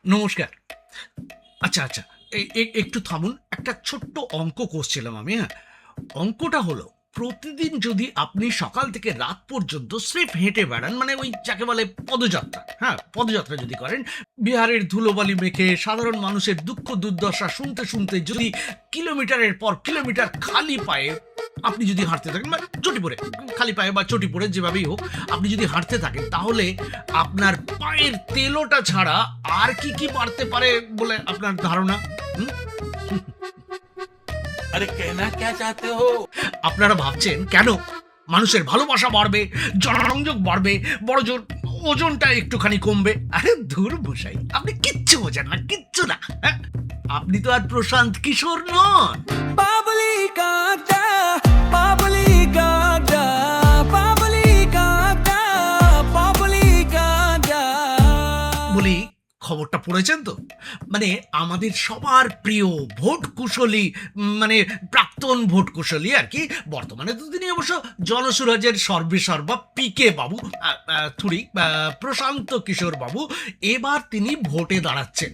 নমস্কার। আচ্ছা, আচ্ছা। একটু থামুন। একটা ছোট্ট অঙ্ক কষছিলাম আমি, হ্যাঁ? অঙ্কটা হলো, প্রতিদিন যদি আপনি সকাল থেকে রাত পর্যন্ত স্রেফ হেঁটে বেড়ান, মানে ওই যাকে বলে পদযাত্রা, হ্যাঁ? পদযাত্রা যদি করেন, বিহারের ধুলোবালি মেখে সাধারণ মানুষের দুঃখ দুর্দশা শুনতে, শুনতে যদি কিলোমিটারের পর কিলোমিটার খালি পায়ে আপনি যদি হাঁটতে থাকেন বা চটি পরে, খালি পায়ে বা চটি পরে যেভাবেই হোক, আপনি যদি হাঁটতে থাকেন, তাহলে আপনার পায়ের তেলোটা ছাড়া আর কি বাড়তে পারে বলে আপনার ধারণা? হুম? अरे कहना क्या चाहते हो? আপনারা ভাবছেন কেন মানুষের ভালোবাসা বাড়বে, জনসংযোগ বাড়বে, বড়জোর ওজনটা একটুখানি কমবে? আরে ধুর মশাই, আপনি কিচ্ছু বোঝেন না, কিচ্ছু না, হ্যাঁ? আপনি তো আর প্রশান্ত কিশোর নন। বাবলি কাকা বাবলি কাকা বাবলি কাকা বাবলি কাকা। বলি, খবরটা পড়েছেন তো? মানে আমাদের সবার প্রিয় ভোট কুশলী, মানে প্রাক্তন ভোট কুশলী আর কি, বর্তমানে তো তিনি অবশ্য জনসুরাজের সর্বেসর্বা পিকে বাবু, প্রশান্ত কিশোর বাবু, এবার তিনি ভোটে দাঁড়াচ্ছেন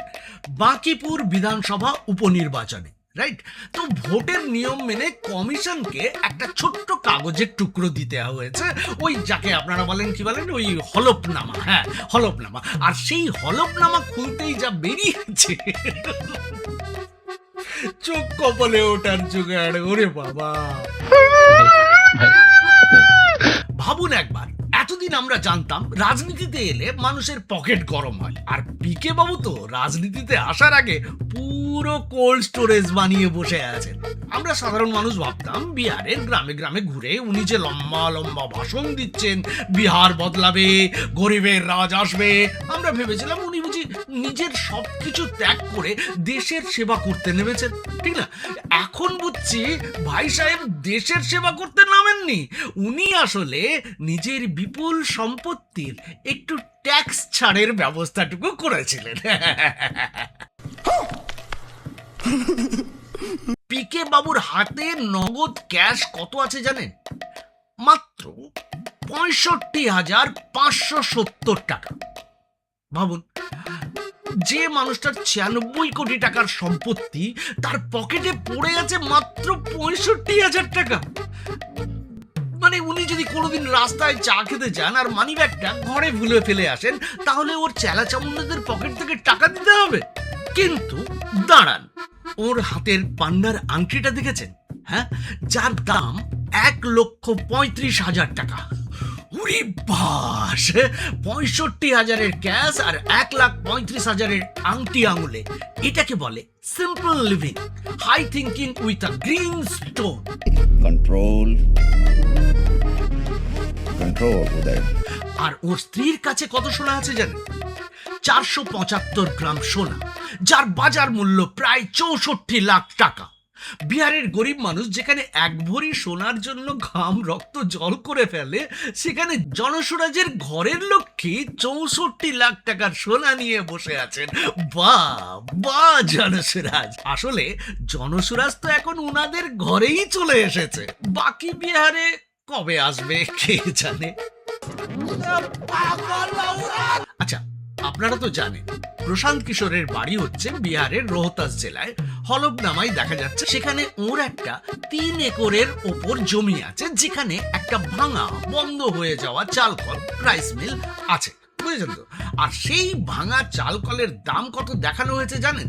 বাঁকিপুর বিধানসভা উপনির্বাচনে, রাইট? তো ভোটের নিয়ম মেনে কমিশনকে একটা ছোট্ট কাগজের টুকরো দিতে হয়েছে, ওই যাকে আপনারা বলেন কি বলেন, ওই হলফনামা, হ্যাঁ, হলফনামা। আর সেই হলফনামা খুলতেই যা বেরিয়েছে, চোখ কপালে ওঠার জোগাড়, ওরে বাবা! ভাবুন একবার, এতদিন আমরা জানতাম রাজনীতিতে এলে মানুষের পকেট গরম হয়, আর পিকে বাবু তো রাজনীতিতে আসার আগে পুরো কোল্ড স্টোরেজ বানিয়ে বসে আছেন। আমরা সাধারণ মানুষ ভাবতাম বিহারের গ্রামে গ্রামে ঘুরে উনি যে লম্বা লম্বা ভাষণ দিচ্ছেন, বিহার বদলাবে, গরিবের রাজ আসবে, আমরা ভেবেছিলাম উনি বুঝি নিজের সবকিছু ত্যাগ করে দেশের সেবা করতে নেমেছেন, ঠিক না? এখন বুঝছি ভাই সাহেব দেশের সেবা করতে নামেননি, উনি আসলে নিজের বিপুল সম্পত্তির একটু ট্যাক্স ছাড়ের ব্যবস্থাটুকু করেছিলেন। পিকে বাবুর হাতে নগদ ক্যাশ কত আছে জানেন? মাত্র 65,570 টাকা। ভাবুন, যে মানুষটার 96 কোটি টাকার সম্পত্তি, তার পকেটে পড়ে আছে মাত্র 65,000 টাকা। মানে উনি যদি কোনোদিন রাস্তায় চা খেতে যান আর মানি ব্যাগটা ঘরে ভুলে ফেলে আসেন, তাহলে ওর চেলা চামুন্ডাদের পকেট থেকে টাকা দিতে হবে। কিন্তু দাঁড়ান, ওর হাতের পান্নার আংটিটা দেখেছেন? হ্যাঁ, যার দাম 1,35,000 টাকা। উরি বাস! 65,000-এর ক্যাশ আর 1,35,000-এর আংটি আঙুলে, এটাকে বলে simple living, high thinking with a green stone. control control Uday. আর ওর স্ত্রীর কাছে কত সোনা আছে জানেন? 475 গ্রাম সোনা, যার বাজার মূল্য প্রায় 64 লাখ টাকা। বিহারের গরিব মানুষ যেখানে এক ভরি সোনার জন্য ঘাম রক্ত জল করে ফেলে, সেখানে জনসুরাজের ঘরের লক্ষ্মী 64 লাখ টাকার সোনা নিয়ে বসে আছেন। বাহ বাহ জনসুরাজ! আসলে জনসুরাজ তো এখন উনাদের ঘরেই চলে এসেছে, বাকি বিহারে কবে আসবে কে জানে। আচ্ছা, আপনারা তো জানেন প্রশান্ত কিশোরের বাড়ি হচ্ছে বিহারের রোহতাস জেলায়। হলফনামায় দেখা যাচ্ছে সেখানে ওর একটা 3 একরের ওপর জমি আছে, যেখানে একটা ভাঙা বন্ধ হয়ে যাওয়া চালকল, রাইস মিল আছে, বুঝেছেন তো? আর সেই ভাঙা চালকলের দাম কত দেখানো হয়েছে জানেন?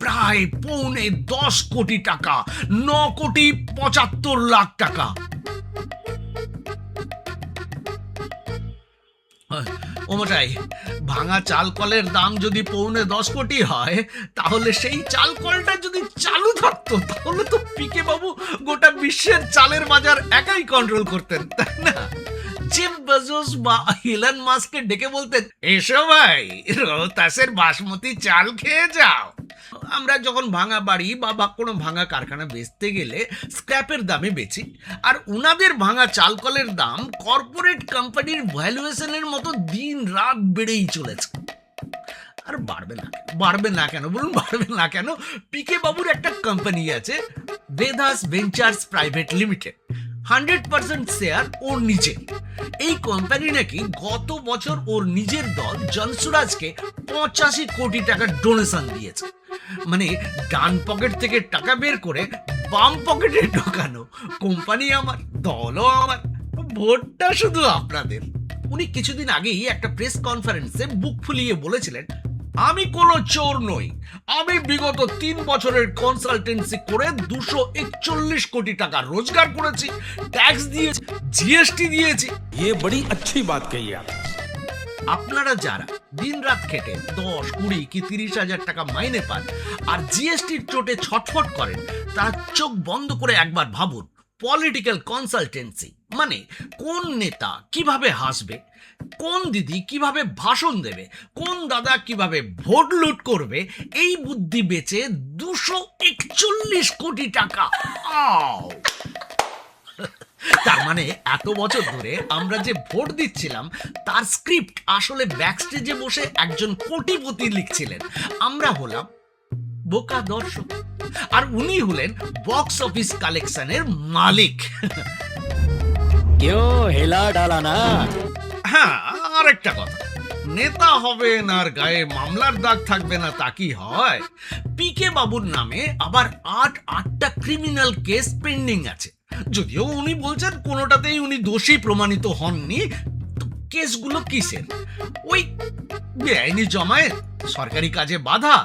প্রায় 9.25 কোটি টাকা, 9,75,00,000 টাকা। ও মশাই, ভাঙা চালকলের দাম যদি 9.25 কোটি হয়, তাহলে সেই চালকলটা যদি চালু থাকতো, তাহলে তো পিকে বাবু গোটা বিশ্বের চালের বাজার একাই কন্ট্রোল করতেন, তাই না? জেফ বেজোস বা ইলন মাস্ককে ডেকে বলতেন, এসো ভাই, রোহতাসের বাসমতি চাল খেয়ে যাও। আমরা যখন ভাঙা বাড়ি বা কোনো ভাঙা কারখানা বেচতে গেলে স্ক্র্যাপের দামে বেচি, আর উনাদের ভাঙা চালকলের দাম কর্পোরেট কোম্পানির ভ্যালুয়েশনের মতো দিন রাত বেড়েই চলেছে। আর বাড়বে না কেন? বাড়বে না কেন বলুন, বাড়বে না কেন? পিকে বাবুর একটা কোম্পানি আছে, Vedas Ventures Private Limited, 100% share ওর নিচে। এই কোম্পানি নাকি গত বছর ওর নিজের দল জনসুরাজকে 85 কোটি টাকা ডোনেশন দিয়েছে। মানে ডান পকেট থেকে টাকা বের করে বাম পকেটে ঢোকানো। কোম্পানি আমার, দলও আমার, ভোটটা শুধু আপনাদের। উনি কিছুদিন আগেই একটা প্রেস কনফারেন্সে বুক ফুলিয়ে বলেছিলেন, আমি কোনো চোর নই, আমি বিগত 3 বছরের কনসালটেন্সি করে 241 কোটি টাকা রোজগার করেছি, ট্যাক্স দিয়েছি, জিএসটি দিয়েছি। ये बड़ी अच्छी बात कही आप। আপনারা যারা দিনরাত খেটে 10, 20 কি 30 হাজার টাকা মাইনে পান আর জিএসটির চোটে ছটফট করেন, তার চোখ বন্ধ করে একবার ভাবুন, পলিটিক্যাল কনসালটেন্সি মানে কোন নেতা কিভাবে হাসবে, কোন দিদি কিভাবে ভাষণ দেবে, কোন দাদা কিভাবে ভোট লুট করবে, এই বুদ্ধি বেচে 241 কোটি টাকা। আও! তার মানে এত বছর ধরে আমরা যে ভোট দিচ্ছিলাম তার স্ক্রিপ্ট আসলে ব্যাকস্টেজে বসে একজন কোটিপতি লিখছিলেন। আমরা হলাম বোকা দর্শক, আর উনি হলেন বক্স অফিস কালেকশনের মালিক। क्यों हिला डाला ना। হ্যাঁ, আরেকটা কথা, নেতা হবেন আর গায়ে মামলার দাগ থাকবে না তা কি হয়? পিকে বাবুর নামে আবার 8টা ক্রিমিনাল কেস পেন্ডিং আছে। যদিও উনি বলছেন কোনোটাতেই উনি দোষী প্রমাণিত হননি। তো কেসগুলো কিসের? ওই বেআইনি জমায়েত, সরকারি কাজে বাধা,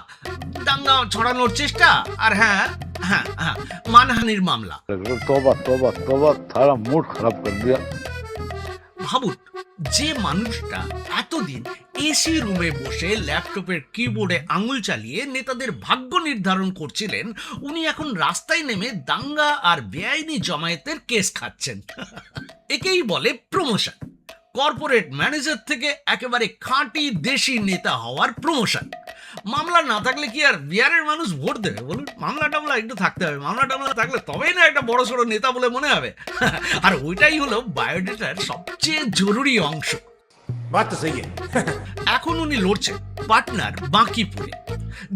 দাঙ্গা ছড়ানোর চেষ্টা, আর হ্যাঁ হ্যাঁ হ্যাঁ মানহানির মামলা। तौबा तौबा तौबा थारा मूड खराब कर दिया। ভাবুন, যে মানুষটা এতদিন এসি রুমে বসে ল্যাপটপের কিবোর্ডে আঙুল চালিয়ে নেতাদের ভাগ্য নির্ধারণ করছিলেন, উনি এখন রাস্তায় নেমে দাঙ্গা আর বেআইনি জমায়েতের কেস খাচ্ছেন। একেই বলে প্রমোশন। কর্পোরেট ম্যানেজার থেকে একেবারে খাঁটি দেশি নেতা হওয়ার প্রমোশন। মামলা না থাকলে কি আর বিহারের মানুষ ভোট দেবে বলুন? মামলা টামলা একটু থাকতে হবে, মামলা টামলা থাকলে তবেই না একটা বড় সড়ো নেতা বলে মনে হবে। আর ওইটাই হলো বায়োডেটার সবচেয়ে জরুরি অংশ। बात तो सही है। এখন উনি লড়ছেন পাটনার বাঁকিপুরে,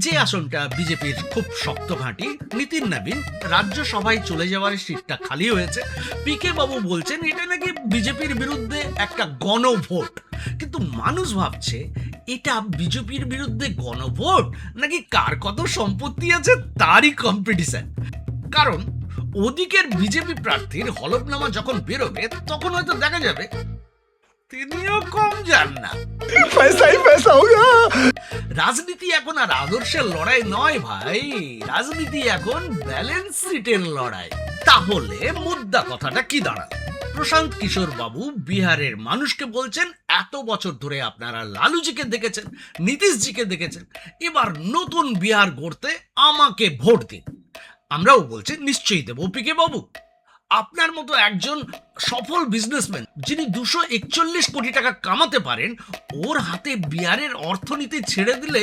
যে আসনটা বিজেপির খুব শক্ত ঘাঁটি। নীতিন নবীন রাজ্যসভায় চলে যাওয়ার সিটটা খালি হয়েছে। পিকে বাবু বলছেন এটা নাকি বিজেপির বিরুদ্ধে একটা গণভোট, কিন্তু মানুষ ভাবছে এটা বিজেপির বিরুদ্ধে গণভোট নাকি কার কত সম্পত্তি আছে তারই কম্পিটিশন। কারণ ওদিকের বিজেপি প্রার্থীর হলফনামা যখন বেরোবে তখন হয়তো দেখা যাবে তিনিও কম যান না। রাজনীতি এখন আর আদর্শের লড়াই নয় ভাই, রাজনীতি এখন ব্যালেন্স সিটের লড়াই। তাহলে মুদ্রা কথাটা কি দাঁড়াল? প্রশান্ত কিশোর বাবু বিহারের মানুষকে বলছেন, এত বছর ধরে আপনারা লালুজিকে দেখেছেন, নীতিশজিকে দেখেছেন, এবার নতুন বিহার গড়তে আমাকে ভোট দিন। আমরাও বলছি নিশ্চয়ই দেবো পিকে বাবু। আপনার মতো একজন সফল বিজনেসম্যান যিনি 241 কোটি টাকা কামাতে পারেন, ওর হাতে বিহারের অর্থনীতি ছেড়ে দিলে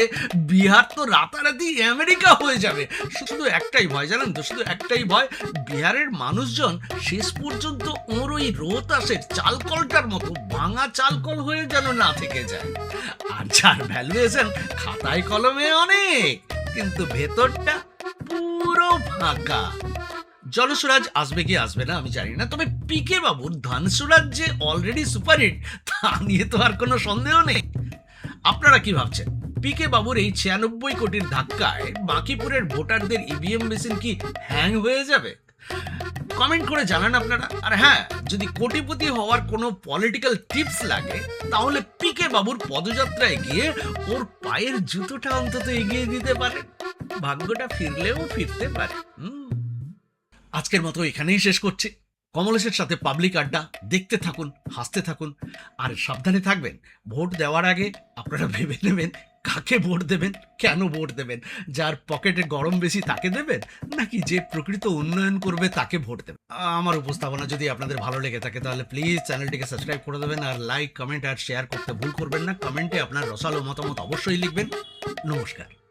বিহার তো রাতারাতি আমেরিকা হয়ে যাবে। শুধু একটাই ভয় জানেন তো, শুধু একটাই ভয়, বিহারের মানুষজন শেষ পর্যন্ত ওর ওই রোহতাসের চালকলটার মতো ভাঙা চালকল হয়ে যেন না থেকে যায়। আর যার ভ্যালুয়েশন খাতায় কলমে অনেক, কিন্তু ভেতরটা পুরো ফাঁকা। জনসুরাজ আসবে কি আসবে না আমি জানি না, তবে পিকে বাবুর ধনসুরাজ যে অলরেডি সুপারহিট তা নিয়ে তো আর কোনো সন্দেহ নেই। আপনারা কি ভাবছেন? পিকে বাবুর এই 96 কোটির ধাক্কায় বাঁকিপুরের ভোটারদের ইভিএম মেশিন কি হ্যাং হয়ে যাবে? কমেন্ট করে জানান আপনারা। আর হ্যাঁ, যদি কোটিপতি হওয়ার কোনো পলিটিক্যাল টিপস লাগে তাহলে পিকে বাবুর পদযাত্রায় গিয়ে ওর পায়ের জুতোটা অন্তত এগিয়ে দিতে পারেন, ভাগ্যটা ফিরলেও ফিরতে পারে। আজকের মতো এখানেই শেষ করছি। কমলেশের সাথে পাবলিক আড্ডা দেখতে থাকুন, হাসতে থাকুন, আর সাবধানে থাকবেন। ভোট দেওয়ার আগে আপনারা ভেবে নেবেন কাকে ভোট দেবেন, কেন ভোট দেবেন। যার পকেটে গরম বেশি তাকে দেবেন, নাকি যে প্রকৃত উন্নয়ন করবে তাকে ভোট দেবেন। আমার উপস্থাপনা যদি আপনাদের ভালো লেগে থাকে তাহলে প্লিজ চ্যানেলটিকে সাবস্ক্রাইব করে দেবেন, আর লাইক, কমেন্ট আর শেয়ার করতে ভুল করবেন না। কমেন্টে আপনার রসালো মতামত অবশ্যই লিখবেন। নমস্কার।